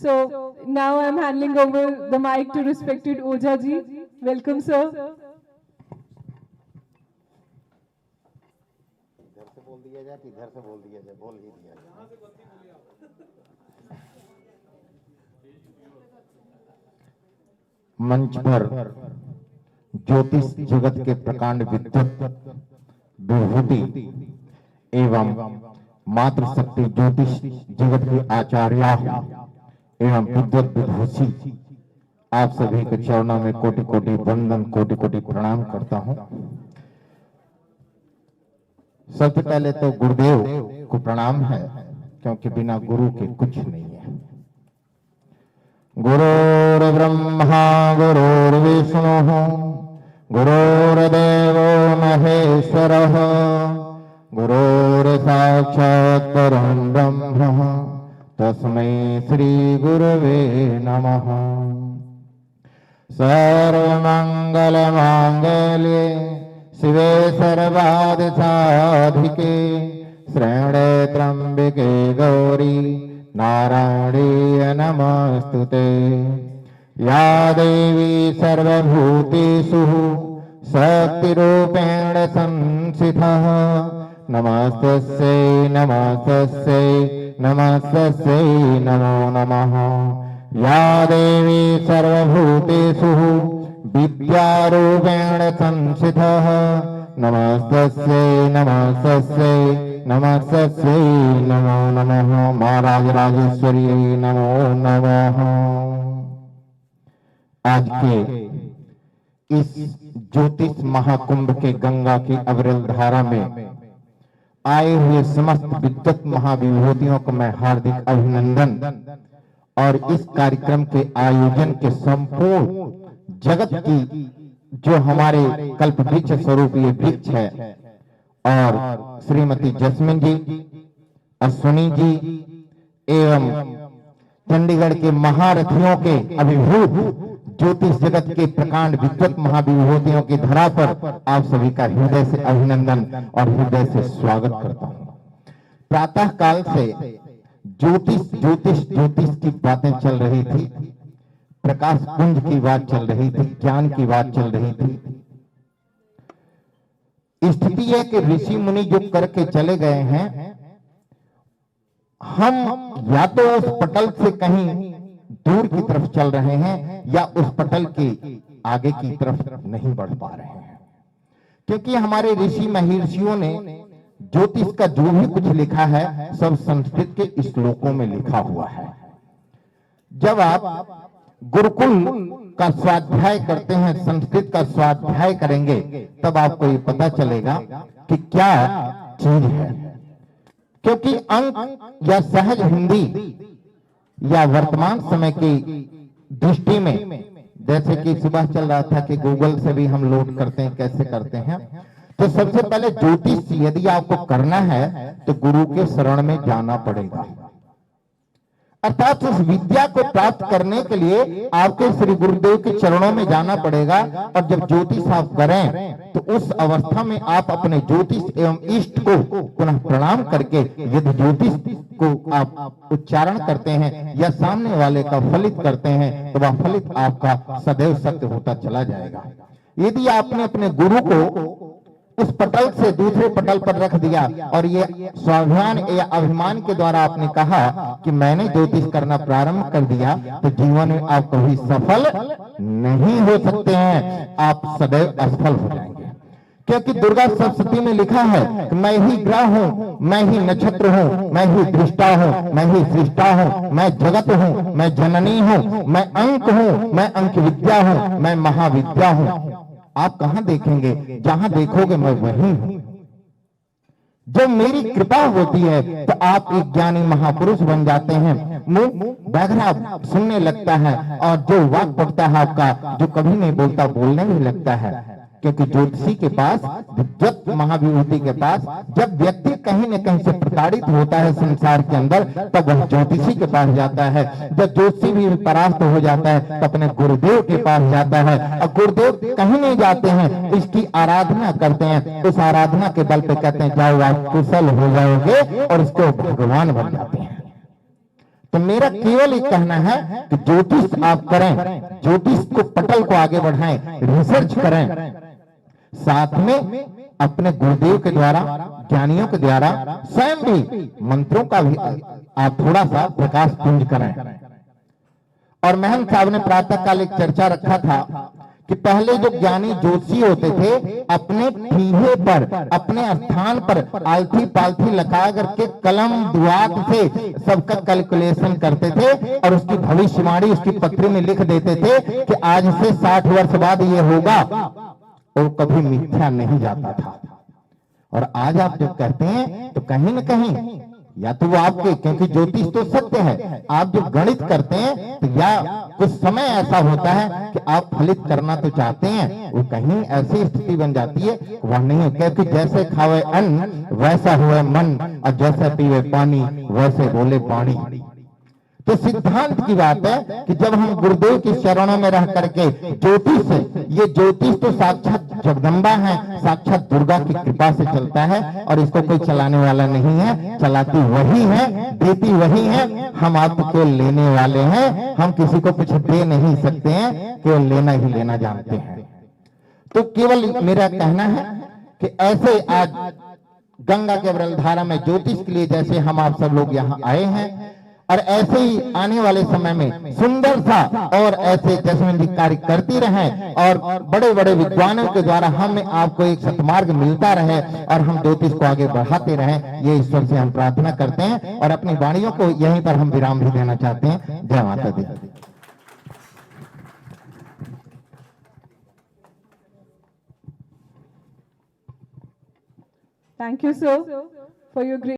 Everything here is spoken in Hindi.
So now I'm handing over the mic to respected Oja ji. Welcome, sir. इधर से बोल दिया जाए कि इधर से बोल दिया जाए? बोल ही दिया जाए। मंच पर ज्योतिष जगत के प्रकांड विद्वत विभूति एवं मातृशक्ति ज्योतिष जगत के आचार्य एवं विद्वत विभूषी आप सभी के चरणों में कोटि कोटि वंदन, कोटि कोटि प्रणाम करता हूं। सबसे पहले तो गुरुदेव को प्रणाम है, क्योंकि बिना गुरु के कुछ नहीं है। गुरुर्ब्रह्मा गुरुर्विष्णुः गुरुर्देवो महेश्वरः गुरुर्साक्षात् परं ब्रह्म तस्मै श्री गुरवे नमः। सर्वमंगल मांगल्ये शिवे सर्वार्थ साधिके शरण्ये त्र्यंबके गौरी नारायणी नमस्तुते। या देवी सर्वभूतेषु शक्तिरूपेण संस्थितः नमस्तस्यै नमस्तस्यै नमस्तस्यै नमो नमः। या देवी सर्वभूतेषु विद्यारूपेण संस्थितः नमस्तस्यै नमस्तस्यै नमस्तस्यै नमो नमः। महाराज राजेश्वरी नमो नमः। आज के इस ज्योतिष महाकुंभ के गंगा की अविरल धारा में आए हुए समस्त विद्वत महाविभूतियों को मैं हार्दिक अभिनंदन और इस कार्यक्रम के आयोजन के संपूर्ण जगत की जो हमारे कल्प वृक्ष स्वरूप ये वृक्ष है और श्रीमती जस्मिन जी, अश्विनी जी एवं चंडीगढ़ के महारथियों के अभिभूत ज्योतिष जगत के प्रकांड विद्वत महाविभूतियों की धरा पर आप सभी का हृदय से अभिनंदन और हृदय से स्वागत करता हूं। प्रातः काल से ज्योतिष ज्योतिष ज्योतिष की बातें चल रही थी, प्रकाश पुंज की बात चल रही थी, ज्ञान की बात चल रही थी। स्थिति है कि ऋषि मुनि जो करके चले गए हैं, हम या तो उस पटल से कहीं दूर की तरफ चल रहे हैं या उस पटल के आगे की तरफ नहीं बढ़ पा रहे हैं, क्योंकि हमारे ऋषि महर्षियों ने ज्योतिष का जो भी कुछ लिखा है सब संस्कृत के श्लोकों में लिखा हुआ है। जब आप गुरुकुल का स्वाध्याय करते हैं, संस्कृत का स्वाध्याय करेंगे, तब आपको ये पता चलेगा कि क्या चीज है। क्योंकि अंक या सहज हिंदी या वर्तमान समय की दृष्टि में, जैसे कि सुबह चल रहा था कि गूगल से भी हम लोड करते हैं, कैसे करते हैं, तो सबसे पहले ज्योतिष यदि आपको करना है तो गुरु के शरण में जाना पड़ेगा। अर्थात उस विद्या को प्राप्त करने के लिए आपके श्री गुरुदेव के चरणों में जाना पड़ेगा। और जब ज्योतिष आप करें तो उस अवस्था में आप अपने ज्योतिष एवं इष्ट को पुनः प्रणाम करके यदि ज्योतिष को आप उच्चारण करते हैं या सामने वाले का फलित करते हैं तो वह फलित आपका सदैव सत्य होता चला जाएगा। यदि आपने अपने गुरु को उस पटल से दूसरे पटल पर रख दिया और ये स्वाभिमान या अभिमान के द्वारा आपने कहा कि मैंने ज्योतिष करना प्रारंभ कर दिया, तो जीवन में आप कभी सफल नहीं हो सकते हैं, आप सदैव असफल हो जाएंगे। क्योंकि दुर्गा सप्तशती में लिखा है कि मैं ही ग्रह हूँ, मैं ही नक्षत्र हूँ, मैं ही दृष्टा हूँ, मैं ही सृष्टा हूँ, मैं जगत हूँ, मैं जननी हूँ, मैं अंक हूँ, मैं अंक विद्या हूँ, मैं महाविद्या हूँ। आप कहां देखेंगे? जहां देखोगे मैं वही हूं। जब मेरी कृपा होती है तो आप एक ज्ञानी महापुरुष बन जाते हैं। मुंह बहरा सुनने लगता है और जो वाक पड़ता है आपका, जो कभी नहीं बोलता बोलने भी लगता है। क्योंकि ज्योतिषी के पास, विद्वत महाविभूति के पास जब व्यक्ति कहीं न कहीं से प्रताड़ित होता है संसार के अंदर, तब वह ज्योतिषी के पास जाता है। जब ज्योतिषी भी परास्त हो जाता है तो अपने गुरुदेव के पास जाता है, और गुरुदेव कहीं नहीं जाते हैं, इसकी आराधना करते हैं। उस आराधना के बल पे कहते हैं जाओ आप कुशल हो जाओगे, और इसको भगवान बन जाते हैं। तो मेरा केवल एक कहना है कि ज्योतिष आप करें, ज्योतिष को पटल को आगे बढ़ाएं, रिसर्च करें, साथ में अपने गुरुदेव के द्वारा, ज्ञानियों के द्वारा स्वयं भी मंत्रों का भी आप थोड़ा सा प्रकाश पुंज करें। और महंत साहब ने प्रातःकाल एक चर्चा रखा था कि पहले जो ज्ञानी ज्योतिषी होते थे अपने पीढ़े पर, अपने स्थान पर आलथी पालथी लगा करके कलम दुआत से सबका कैलकुलेशन करते थे और उसकी भविष्यवाणी उसकी पत्री में लिख देते थे कि आज से 60 वर्ष बाद ये होगा, वो कभी मिथ्या नहीं जाता था। और आज आप जब कहते हैं तो कहीं न कहीं या तो वो आपके, क्योंकि ज्योतिष तो सत्य है, आप जब गणित करते हैं तो या कुछ समय ऐसा होता है कि आप फलित करना तो चाहते हैं, वो कहीं ऐसी स्थिति बन जाती है वह नहीं है, क्योंकि जैसे खावे अन्न वैसा हुए मन और जैसे पीवे पानी वैसे बोले पानी। तो सिद्धांत की बात है कि जब हम गुरुदेव की शरणों में रह करके ज्योतिष, ये ज्योतिष तो साक्षात जगदम्बा है, साक्षात दुर्गा की कृपा से चलता है और इसको कोई चलाने वाला नहीं है, चलाती वही है, देती वही है, हम आपको लेने वाले हैं, हम किसी को कुछ दे नहीं सकते हैं, केवल लेना ही लेना जानते हैं। तो केवल मेरा कहना है कि ऐसे आज गंगा के अवरलधारा में ज्योतिष के लिए जैसे हम आप सब लोग यहाँ आए हैं, और ऐसे ही आने वाले समय में सुंदर सा और ऐसे जैस्मिन जी कार्य करती रहें और बड़े बड़े विद्वानों के द्वारा हमें आपको एक सतमार्ग मिलता रहे और हम ज्योतिष को आगे बढ़ाते रहें, ये ईश्वर से हम प्रार्थना करते हैं और अपनी वाणियों को यहीं पर हम विराम भी देना चाहते हैं। जय माता दी। Thank you, sir, for your great